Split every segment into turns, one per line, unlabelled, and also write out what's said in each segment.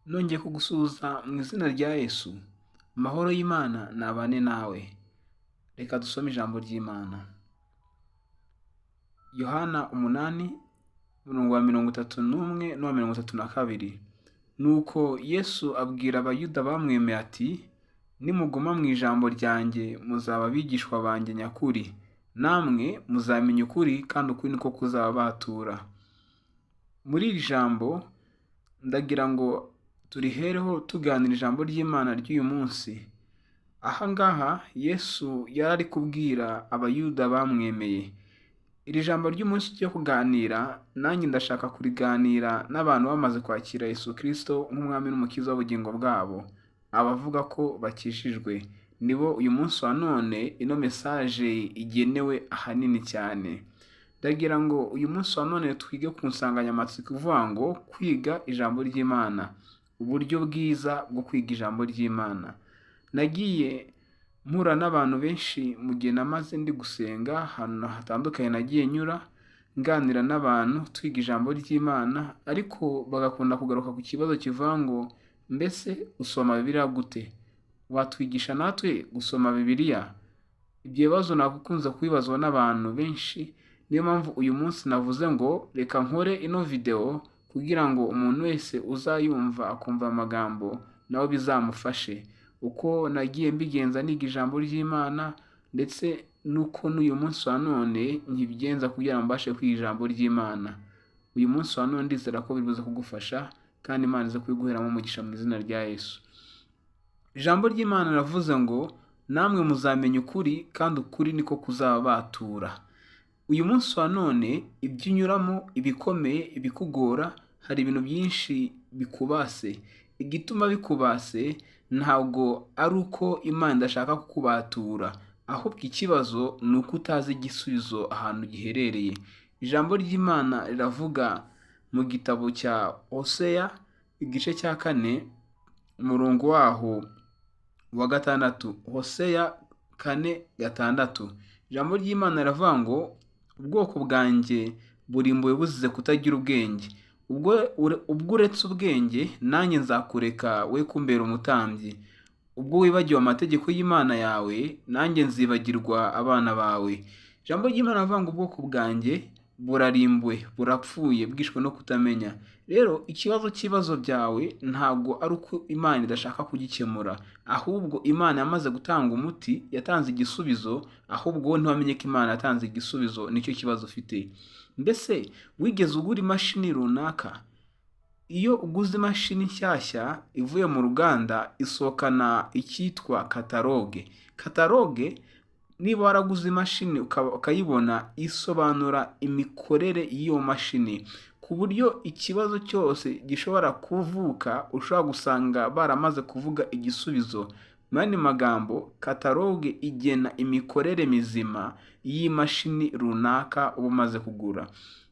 Nongeye kugusuhuza mu izina rya Yesu. Amahoro y'Imana nabane nawe. Reka dusome ijambo ry'Imana. Yohana 8:31 n'uwa 32. Nuko Yesu abwira abayuda bamwemeye ati, nimuguma mu ijambo ryanjye muzaba abigishwa banjye nyakuri, namwe muzamenya ukuri kandi ukuri niko kuzababatura. Muri iri jambo ndagira ngo turihereho tuganira ijambo ry'Imana ry'uyu munsi. Ahangaha Yesu yari ari kubwira abayuda bamwemeye. Iri jambo ry'umunsi ryo kuganira nanjye ndashaka kuriganira n'abantu bamaze kwakira Yesu Kristo nk'umwami n'umukiza w'ubugingo bwabo, abavuga ko bakishijwe. Nibo uyu munsi wa none ino message igenewe ahanini cyane. Ndagira ngo uyu munsi wa none twige ku nsanganyamatsiko ivuga ngo kwiga ijambo ry'Imana, uburyo bwiza bwo kwiga ijambo ry'Imana. Nagiye mpura n'abantu benshi mu gihe namaze ndi gusenga, ahantu hatandukanye nagiye nyura nganira n'abantu twiga ijambo ry'Imana, ariko bagakunda kugaruka ku kibazo kivuga ngo mbese usoma Bibiliya gute? Watwigisha natwe gusoma Bibiliya? Ibyo bibazo nakunze kubibazwa n'abantu benshi. Niyo mpamvu uyu munsi navuze ngo reka nkore ino video kugira ngo umuntu wese uzayumva akumva amagambo nawe bizamufashe. Uko nagiye mbigenza niga ijambo ry'Imana, ndetse nuko n'uyu munsi wa none nkibigenza kugira ngo mbashe kwiga ijambo ry'Imana. Uyu munsi wa none ndizera ko bibuze kugufasha kandi Imana ize kubiguheramo umugisha mu izina rya Yesu. Ijambo ry'Imana ravuze ngo namwe muzamenya ukuri kandi ukuri niko kuzababatura. Uyu munsi wa none ibyo unyuramo, ibikomeye, ibikugora, hari ibintu byinshi bikubase. Igituma bikubase ntabwo ari uko Imana idashaka kukubatura, ahubwo ikibazo ni uko utazi igisubizo ahantu giherereye. Ijambo ry'Imana riravuga mu gitabo cya Hoseya igice cya 4 umurongo waho wa 6. Hoseya 4:6. Ijambo ry'Imana riravuga ngo ubwoko bwanjye burimbuwe buzize kutagira ubwenge. Ubwo uretse ubwenge nanjye nzakureka we kumbera umutambyi. Ubwo wibagiwe amategeko y'Imana yawe nanjye nzibagirwa abana bawe. Ijambo ry'Imana rivuga ngo ubwoko bwanjye burarimbuwe, burapfuye, bwishwe no kutamenya. Rero ikibazo byawe ntabwo ari uko Imana idashaka kugikemura, ahubwo Imana yamaze gutanga umuti, yatanze igisubizo, ahubwo ntiwamenye ko Imana yatanze igisubizo, nicyo kibazo ufite. Mbese wigeze ugura imashini runaka? Iyo uguze imashini nshyashya ivuye mu ruganda isohokana icyitwa kataloge. Kataloge niba waraguze imashini ukayibona isobanura imikorere y'iyo mashini, ku buryo ikibazo cyose gishobora kuvuka ushobora gusanga baramaze kuvuga igisubizo. Mu yandi magambo, kataloge igena imikorere mizima y'imashini runaka uba umaze kugura.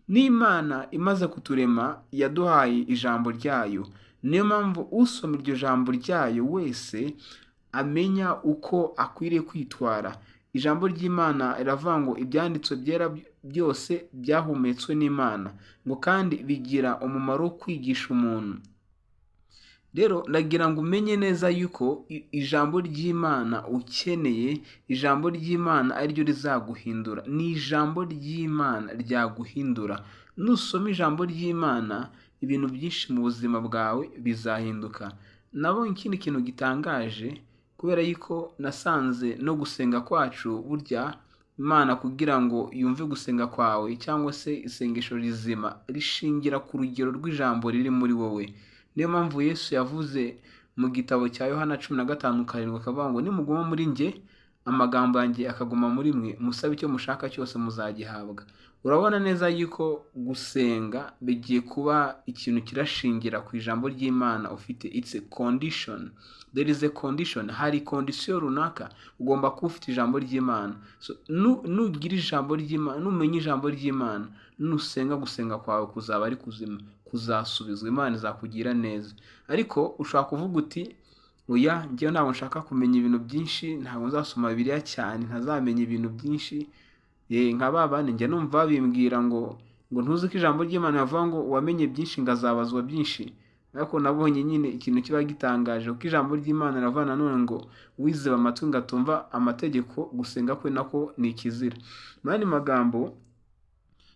N'Imana imaze kuturema yaduhaye ijambo ryayo. Niyo mpamvu usoma iryo jambo ryayo wese amenya uko akwiriye kwitwara. Ijambo ry'Imana riravuga ngo ibyanditswe byera byose byahumetswe n'Imana, ngo kandi bigira umumaro wo kwigisha umuntu. Rero ndagira ngo umenye neza yuko ijambo ry'Imana ukeneye, ijambo ry'Imana ariryo rizaguhindura. Ni ijambo ry'Imana ryaguhindura. Nusoma ijambo ry'Imana ibintu byinshi mu buzima bwawe bizahinduka. Nabonye ikindi kintu gitangaje, kubera yuko nasanze no gusenga kwacu burya Imana kugira ngo yumve gusenga kwawe cyangwa se isengesho rizima rishingira ku rugero rw'ijambo riri muri wowe. Niyo mpamvu Yesu yavuze mu gitabo cya Yohana 15:7 akavuga ngo nimuguma muri njye amagambo yanjye akaguma muri mwe, musabe icyo mushaka cyose muzagihabwa. Urabona neza yuko gusenga bigiye kuba ikintu kirashingira ku ijambo ry'Imana ufite. It's a condition. There is a condition. Hari condition runaka ugomba kuba ufite ijambo ry'Imana. So nugira ijambo ry'Imana, numenye ijambo ry'Imana, nusenga gusenga kwawe kuzaba ari kuzima, kuzasubizwa, Imana izakugira neza. Ariko ushobora kuvuga uti oya, njyewe ntabwo nshaka kumenya ibintu byinshi, ntabwo nzasoma Bibiliya cyane, ntazamenya ibintu byinshi. Nka babandi njye numva bimbwira ngo ntuzi ko ijambo ry'Imana yavuga ngo wamenye byinshi ngazabazwa byinshi. ariko nabonye nyine ikintu kiba gitangaje kuko ijambo ry'Imana riravana none ngo wiziba amatwi ngo atumva amategeko gusenga kwe nako ni ikizira. Mu yandi magambo,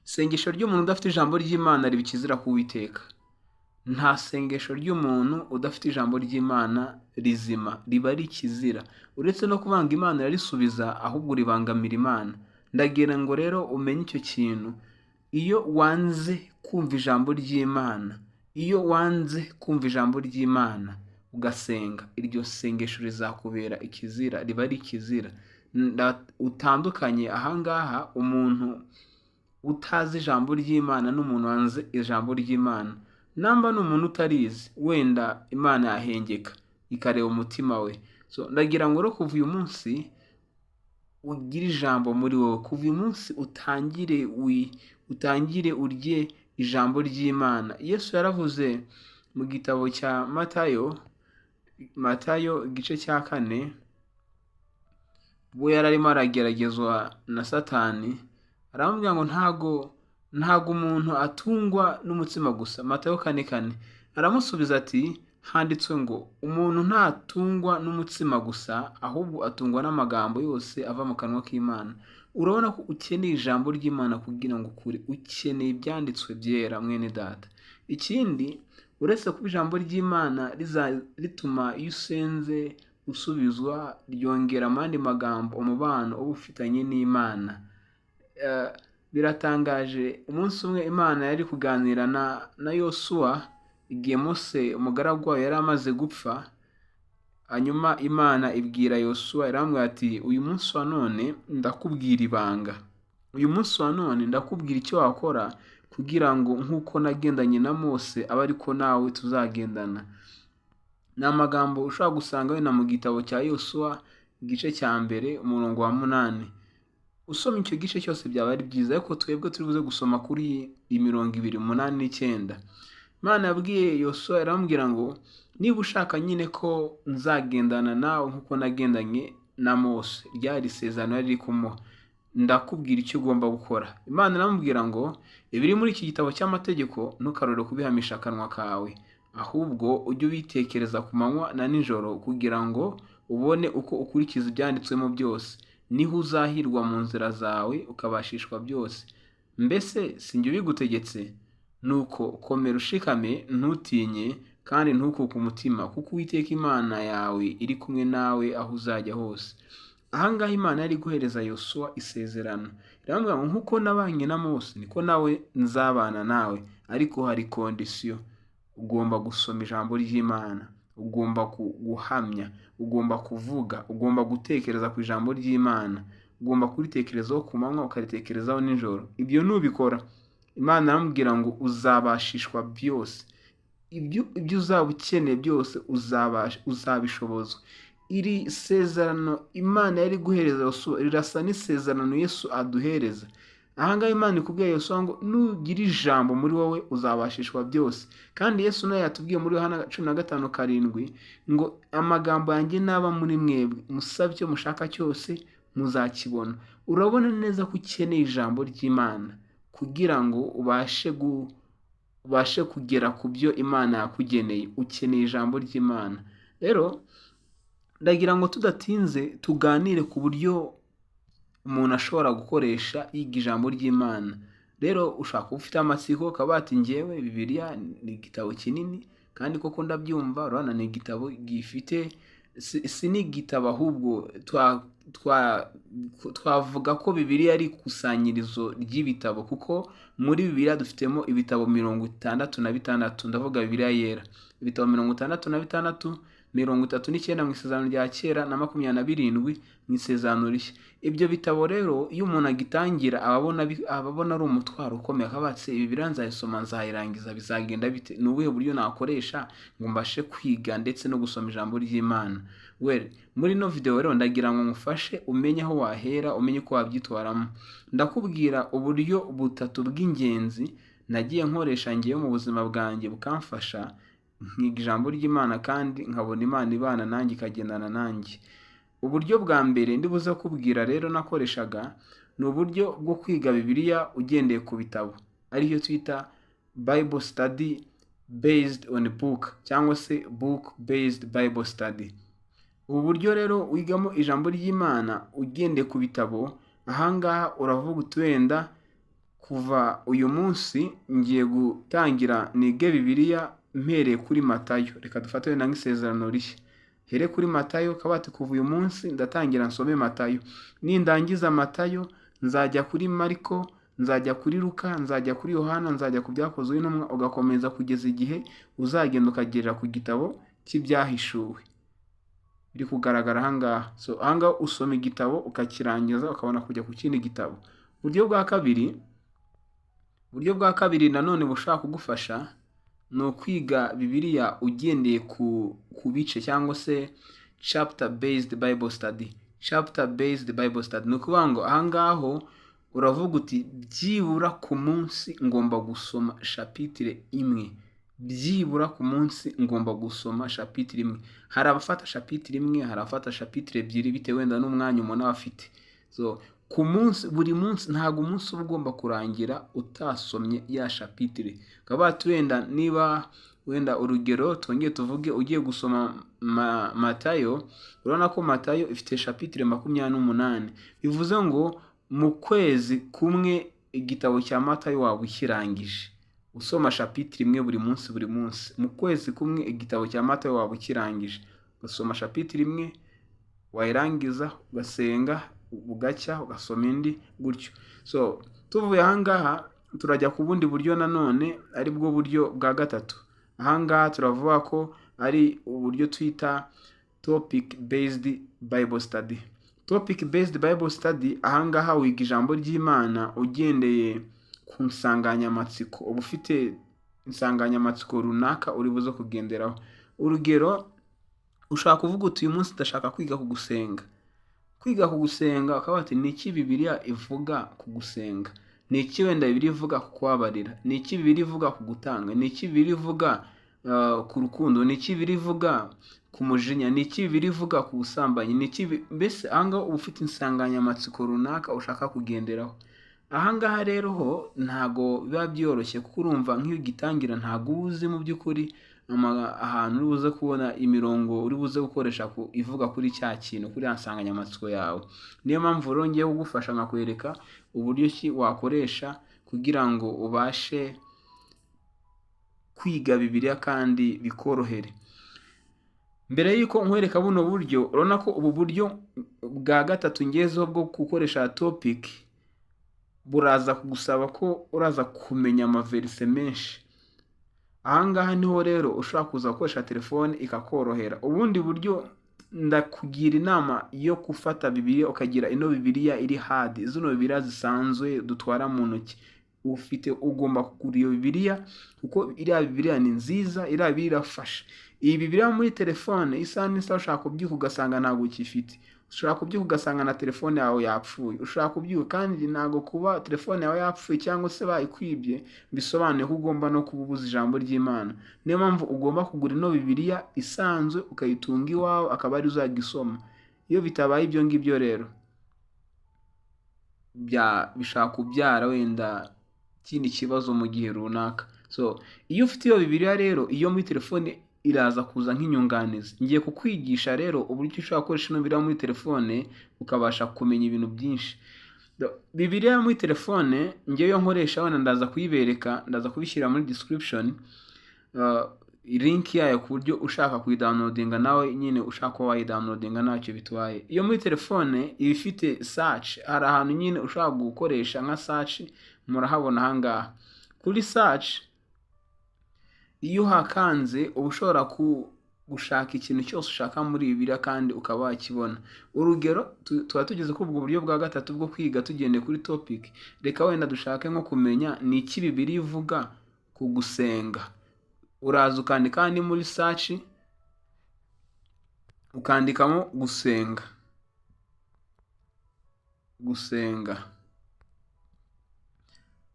isengesho ry'umuntu udafite ijambo ry'Imana riba ikizira ku Uwiteka. Nta sengesho ry'umuntu udafite ijambo ry'Imana rizima riba ari ikizira, uretse no kubanga Imana yarisubiza ahubwo ribangamira Imana. Ndagira ngo rero umenye icyo kintu. Iyo wanze kumva ijambo ry'Imana, iyo wanze kumva ijambo ry'Imana ugasenga, iryo sengesho rizakubera ikizira, riba ari ikizira. Utandukanye ahangaha umuntu utazi ijambo ry'Imana n'umuntu wanze ijambo ry'Imana. Namba ni umuntu utarizi, wenda Imana yahengeka ikareba umutima we. So ndagira ngo rero kuva uyu munsi ugire ijambo muri wowe, kuva uyu munsi utangire urye ijambo ry'Imana. Yesu yaravuze mu gitabo cya Matayo igice cya 4, ubwo yari arimo arageragezwa na Satani, aramubwira ngo ntago umuntu atungwa n'umutsima gusa. Matayo 4:4 aramusubiza ati, handitswe ngo umuntu ntatungwa n'umutsima gusa ahubwo atungwa n'amagambo yose ava mu kanwa k'Imana. Urabona ko ukeneye ijambo ry'Imana kugira ngo ukure, ukeneye ibyanditswe byera mwene data. Ikindi, uretse kuba ijambo ry'Imana rituma iyo usenze usubizwa, ryongera amandi magambo umubano uba ufitanye n'Imana. Biratangaje, umunsi umwe Imana yari kuganira na Yosuwa igihe Mose umugaragu wayo yari amaze gupfa. Hanyuma Imana ibwira Yosuwa iramubwira ati, uyu munsi wa none ndakubwira ibanga, uyu munsi wa none ndakubwira icyo wakora kugira ngo nk'uko nagendanye na Mose abe ariko nawe tuzagendana. Ni amagambo ushobora gusanga wenda mu gitabo cya Yosuwa igice cya 1 umurongo wa 8. Usoma icyo gice cyose byaba ari byiza, ariko twebwe turi buze gusoma kuri 28:9. Imana yabwiye Yosuwa iramubwira ngo, niba ushaka nyine ko nzagendana nawe nk'uko nagendanye na Mose, ryari isezerano yari kumuha, ndakubwira icyo ugomba gukora. Imana iramubwira ngo, ibiri muri iki gitabo cy'amategeko ntukarore kubihamisha akanwa kawe, ahubwo ujye ubitekereza ku manywa na nijoro kugira ngo ubone uko ukurikiza ibyanditswemo byose, niho uzahirwa mu nzira zawe ukabashishwa byose. Mbese sinjye ubigutegetse? Nuko komera ushikame, ntutinye kandi ntukuke umutima, kuko Uwiteka Imana yawe iri kumwe nawe aho uzajya hose. Ahangaha Imana yari guhereza Yosuwa isezerano, iramubwira ngo nk'uko nabanye na Mose niko nawe nzabana nawe, ariko hari kondisiyo. Ugomba gusoma ijambo ry'Imana, ugomba guhamya, ugomba kuvuga, ugomba gutekereza ku ijambo ry'Imana, ugomba kuritekerezaho ku manywa ukaritekerezaho nijoro. Ibyo nubikora, Imana aramubwira ngo uzabashishwa byose, ibyo uzaba ukeneye byose uzabishobozwa. Iri sezerano Imana yari guhereza Yosuwa rirasa n'isezerano Yesu aduhereza. Ahangaha Imana ikubwiye Yosuwa ngo nugira ijambo muri wowe uzabashishwa byose. Kandi Yesu nawe yatubwiye muri Yohana 15:7 ngo amagambo yanjye naba muri mwebwe, musabye icyo mushaka cyose muzakibona. Urabona neza ko ukeneye ijambo ry'Imana kugira ngo ubashe kugera ku byo Imana yakugeneye. Ukeneye ijambo ry'Imana. Rero ndagira ngo tudatinze tuganire ku buryo umuntu ashobora gukoresha yiga ijambo ry'Imana. Rero ushaka ufite amatsiko ukaba ati njyewe Bibiliya ni igitabo kinini, kandi koko ndabyumva, urabona ni igitabo gifite, si n'igitabo ahubwo twavuga ko Bibiliya ari ikusanyirizo ry'ibitabo, kuko muri Bibiliya dufitemo ibitabo 66, ndavuga Bibiliya yera, ibitabo 66, 39 mu isezerano rya kera na 27 mu isezerano rishya. Ibyo bitabo rero iyo umuntu agitangira ababona ari umutwaro ukomeye, akabatse ibi biranza yisoma nzayirangiza bizagenda bite, ni ubuhe buryo nakoresha ngo mbashe kwiga ndetse no gusoma ijambo ry'Imana. Muri no video rero ndagira ngo ngufashe umenye aho wahera, umenye ko wabyitwaramo. Ndakubwira uburyo butatu bw'ingenzi nagiye nkoresha ngiye mu buzima bwanjye bukamfasha nkiga ijambo ry'Imana kandi nkabona Imana ibana nanjye ikagendana nanjye. Uburyo bwa mbere ndibuze kubwira rero nakoreshaga ni uburyo bwo kwiga Bibiliya ugendeye ku bitabo, ariyo twita Bible study based on book cyangwa se book based Bible study. Ubu buryo rero wigamo ijambo ry'Imana ugendeye ku bitabo, ahangaha uravuga utwenda kuva uyu munsi ngiye gutangira nige Bibiliya mpereye kuri Matayo. Reka dufate wenda nk'isezerano rishya, here kuri Matayo kabati kuva uyu munsi ndatangira nsome Matayo, nindangiza Matayo nzajya kuri Mariko, nzajya kuri Luka, nzajya kuri Yohana, nzajya ku byakozwe n'intumwa, ugakomeza kugeza igihe uzagenda ukagerera ku gitabo cy'ibyahishuwe biri kugaragara ahangaha. So ahangaha usoma igitabo ukakirangiza ukabona kujya ku kindi gitabo. Uburyo bwa kabiri nanone bushaka kugufasha ni ukwiga Bibiliya ugendeye ku bice cyangwa se chapter based Bible study. Chapter based Bible study ni ukuvuga ngo ahangaho uravuga uti byibura ku munsi ngomba gusoma chapitre imwe, byibura ku munsi ngomba gusoma chapitre imwe. Hari abafata chapitre imwe, hari abafata chapitre ebyiri bitewe wenda n'umwanya umuntu aba afite. So ku munsi, buri munsi, ntabwo umunsi uba ugomba kurangira utasomye ya chapitre. Ukaba wenda niba wenda urugero twongeye tuvuge ugiye gusoma Matayo, urabona ko Matayo ifite chapitre 28, bivuze ngo mu kwezi kumwe igitabo cya Matayo waba ukirangije usoma chapitre imwe buri munsi. Mu kwezi kumwe igitabo cya Matayo waba ukirangije ugasoma chapitre imwe, wayirangiza ugasenga, bugacya ugasoma indi, gutyo. So tuvuye ahangaha turajya ku bundi buryo nanone, ari bwo buryo bwa gatatu. Ahangaha turavuga ko ari uburyo twita topic based Bible study. Topic based Bible study, ahangaha wiga ijambo ry'Imana ugendeye ku nsanganyamatsiko, uba ufite insanganyamatsiko runaka uri buze kugenderaho. Urugero, ushaka kuvuga uti uyu munsi ndashaka kwiga ku gusenga. Kwiga ku gusenga ukaba ati ni iki Bibiliya ivuga ku gusenga, ni iki wenda Bibiliya ivuga ku kubabarira, ni iki Bibiliya ivuga ku gutanga, ni iki Bibiliya ivuga ku rukundo, ni iki Bibiliya ivuga ku mujinya, ni iki Bibiliya ivuga ku busambanyi, ni iki mbese ahangaha uba ufite insanganyamatsiko runaka ushaka kugenderaho. Ahangaha rero ho ntago biba byoroshye kuko urumva nk'iyo ugitangira ntago uzi mu by'ukuri ahantu uri buze kubona imirongo uri buze gukoresha ivuga kuri cya kintu, kuri insanganyamatsiko yawe. Niyo mpamvu rero ngiye kugufasha nkakwereka uburyo ki wakoresha kugira ngo ubashe kwiga Bibiliya kandi bikorohere. Mbere y'uko nkwereka buno buryo, urabona ko ubu buryo bwa gatatu ngezeho bwo gukoresha topic buraza kugusaba ko uraza kumenya amaverse menshi. Ahangaha niho rero ushobora kuza gukoresha telefone ikakorohera. Ubundi buryo ndakugira inama yo gufata Bibiliya ukagira ino Bibiliya iri hard, zino Bibiliya zisanzwe dutwara mu ntoki. Ugomba kugura iyo Bibiliya kuko iriya Bibiliya ni nziza, iriya Bibiliya irafasha. Iyi Bibiliya muri telefone isa n'isa ushaka kubyuka ugasanga ntabwo ukifite, ushaka kubyuka ugasanga na telefone yawe yapfuye, ushaka kubyuka kandi ntabwo kuba telefone yawe yapfuye cyangwa se bayikwibye bisobanuye ko ugomba no kububuza ijambo ry'Imana. Niyo mpamvu ugomba kugura ino Bibiliya isanzwe ukayitunga iwawe akaba ari uzajya usoma. Iyo bitabaye ibyo ngibyo rero bishaka kubyara wenda ikindi kibazo mu gihe runaka. So iyo ufite iyo Bibiliya rero, iyo muri telefone iraza kuza nk'inyunganizi. Ngiye kukwigisha rero uburyo ushobora gukoresha ino Bibiliya muri telefone ukabasha kumenya ibintu byinshi. Bibiliya muri telefone ngewe nkoresha, wenda ndaza kuyibereka, ndaza kubishyira muri description link yayo ku buryo ushaka kuyidownloadinga nawe nyine ushaka ko wayidownloadinga ntacyo bitwaye. Iyo muri telefone iba ifite search, hari ahantu nyine ushaka gukoresha nka search, murahabona ahangaha kuri search. Iyo hakanze uba ushobora gushaka ikintu cyose ushaka muri Bibiliya kandi ukaba wakibona. Urugero, tuba tugeze kuri ubwo buryo bwa gatatu bwo kwiga tugendeye kuri topic. Reka wenda dushake nko kumenya ni iki Bibiliya ivuga ku gusenga. Uraza ukandika kandi muri search ukandikamo gusenga,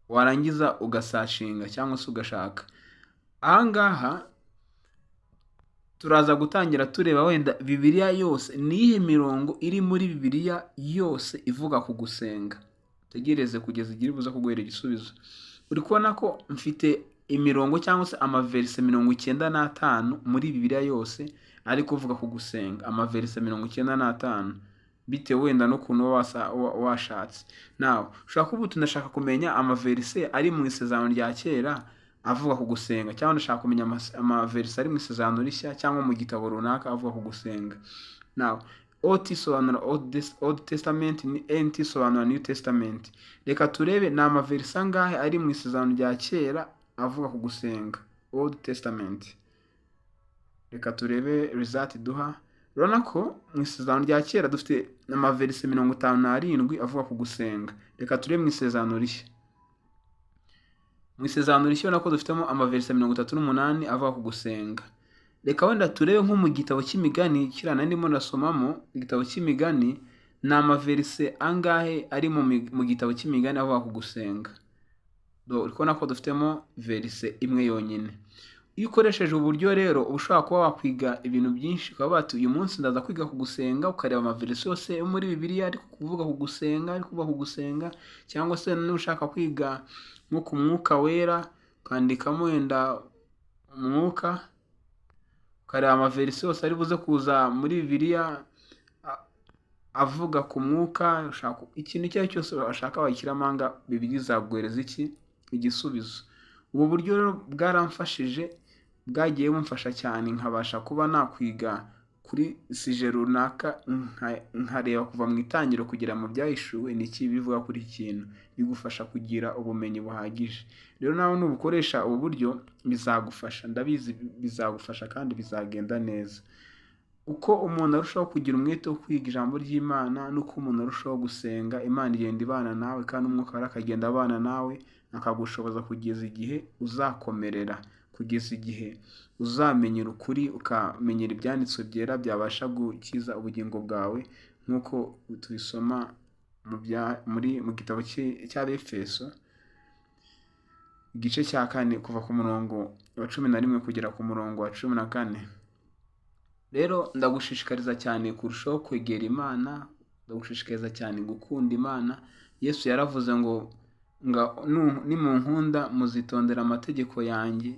warangiza ugasashinga cyangwa se ugashaka. Ahangaha turaza gutangira tureba wenda Bibiliya yose nihe mirongo iri muri Bibiliya yose ivuga ku gusenga. Tegereze kugeza igihe buza kuguhera igisubizo. Uri kubona ko mfite imirongo cyangwa se amaverse 95 muri Bibiliya yose ari kuvuga ku gusenga, amaverse 95 bitewe wenda no kuntu washatse. Nawe ushaka kuba tunashaka kumenya amaverse ari mu isezerano rya kera avuga ku gusenga, cyangwa ndashaka kumenya amaverse ari mu isezerano rishya cyangwa mu gitabo runaka avuga ku gusenga. Nawe OT sobanura Old Testament, NT sobanura New Testament. Reka turebe ni amaverse angahe ari mu isezerano rya kera avuga ku gusenga, Old Testament. Reka turebe result duha. Urabona ko mu isezerano rya kera dufite amaverse 57 avuga ku gusenga. Reka turebe mu isezerano rishya. Mu isezerano rishya urabona ko dufitemo amaverse 38 avuga ku gusenga. Reka wenda turebe nko mu gitabo cy'imigani kirana ndimo nasomamo. Igitabo cy'imigani ni amaverse angahe ari mu gitabo cy'imigani avuga ku gusenga. Urabona ko dufitemo verse imwe yonyine. Iyo ukoresheje uburyo rero ushobora kuba wakwiga ibintu byinshi, ukaba bati uyu munsi ndaza kwiga ku gusenga, ukareba amaverse yose yo muri Bibiliya ari kuvuga ku gusenga, ari kuvuga ku gusenga. Cyangwa se nushaka kwiga nko ku mwuka wera, ukandikamo wenda umwuka, ukareba amaverse yose ari buze kuza muri Bibiliya avuga ku mwuka. Ushaka ikintu icyo cyose urashaka washyiramo anga, Bibiliya izaguhereza igisubizo. Ubu buryo rero bwaramfashije, bwagiye bumfasha cyane, nkabasha kuba nakwiga kuri sije runaka, nkareba kuva mu itangiro kugera mu byahishuwe niki bivuga kuri ikintu, bigufasha kugira ubumenyi buhagije. Rero nawe nubukoresha ubu buryo bizagufasha, ndabizi bizagufasha kandi bizagenda neza. Uko umuntu arushaho kugira umwete wo kwiga ijambo ry'Imana, nuko umuntu arushaho gusenga, Imana igenda ibana nawe kandi umwuka wera akagenda abana nawe, akagushoboza kugeza igihe uzakomerera, kugeza igihe uzamenyera ukuri, ukamenyera ibyanditswe byera byabasha gukiza ubugingo bwawe, nk'uko tubisoma mu gitabo cy'Abefeso igice cya 4 kuva ku murongo wa 11 kugera ku murongo wa 14. Rero ndagushishikariza cyane kurushaho kwegera Imana, ndagushishikariza cyane gukunda Imana. Yesu yaravuze ngo nimunkunda muzitondera amategeko yanjye,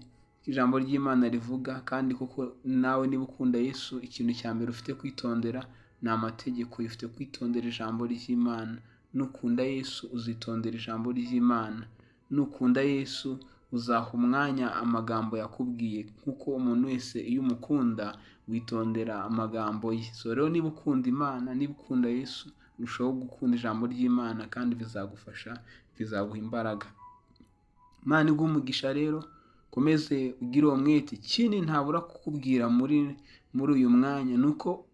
ijambo ry'Imana rivuga. Kandi kuko nawe niba ukunda Yesu, ikintu cya mbere ufite kwitondera ni amategeko. Ufite kwitondera ijambo ry'Imana. Nukunda Yesu uzitondera ijambo ry'Imana. Nukunda Yesu uzaha umwanya amagambo yakubwiye, kuko umuntu wese iyo umukunda witondera amagambo ye. So rero niba ukunda Imana, niba ukunda Yesu, urushaho gukunda ijambo ry'Imana kandi bizagufasha, bizaguha imbaraga. Imana iguhe umugisha rero, komeze ugire umwete. Ikindi ntabura kukubwira muri uyu mwanya nuko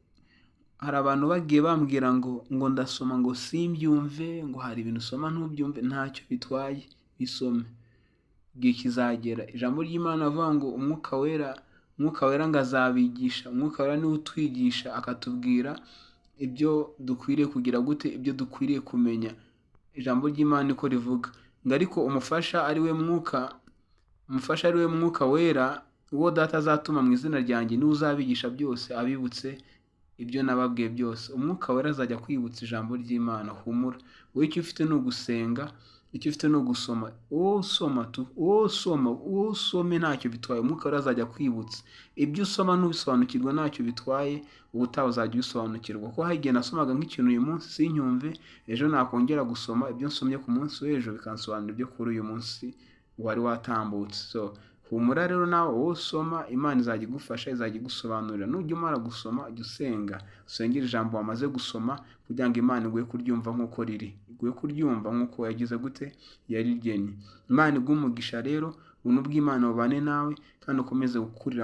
hari abantu bagiye bambwira ngo ndasoma ngo simbyumve, ngo hari ibintu usoma ntubyumve. Ntacyo bitwaye, bisome. Igihe kizagera ijambo ry'Imana avuga ngo umwuka wera ngo azabigisha. Umwuka wera niwe utwigisha, akatubwira ibyo dukwiriye kugira gute, ibyo dukwiriye kumenya. Ijambo ry'Imana niko rivuga ngo ariko umufasha ari we mwuka wera, uwo Data azatuma mu izina ryanjye, niwe uzabigisha byose, abibutse ibyo nababwiye byose. Umwuka wera azajya kwibutsa ijambo ry'Imana. Humura, wowe icyo ufite ni ugusenga, icyo ufite no gusoma. Usome ntacyo bitwaye. Umwuka wera azajya kwibutsa ibyo usoma, nubisobanukirwa ntacyo bitwaye, ubutaha uzajya ubisobanukirwa. Kuko hari igihe nasomaga nk'ikintu uyu munsi sinyumve, ejo nakongera gusoma ibyo nsomye ku munsi w'ejo bikansobanurira ibyo kuri uyu munsi wari watambutse. So humura rero nawe usoma, Imana izajya igufasha, izajya igusobanurira. Nujya umara gusoma jya usenga, usengera ijambo wamaze gusoma kugira ngo Imana iguhe kuryumva nk'uko riri, iguhe kuryumva nk'uko yagize gute, yarigennye. Imana iguhe umugisha rero, ubuntu bw'Imana bubane nawe kandi ukomeze gukurira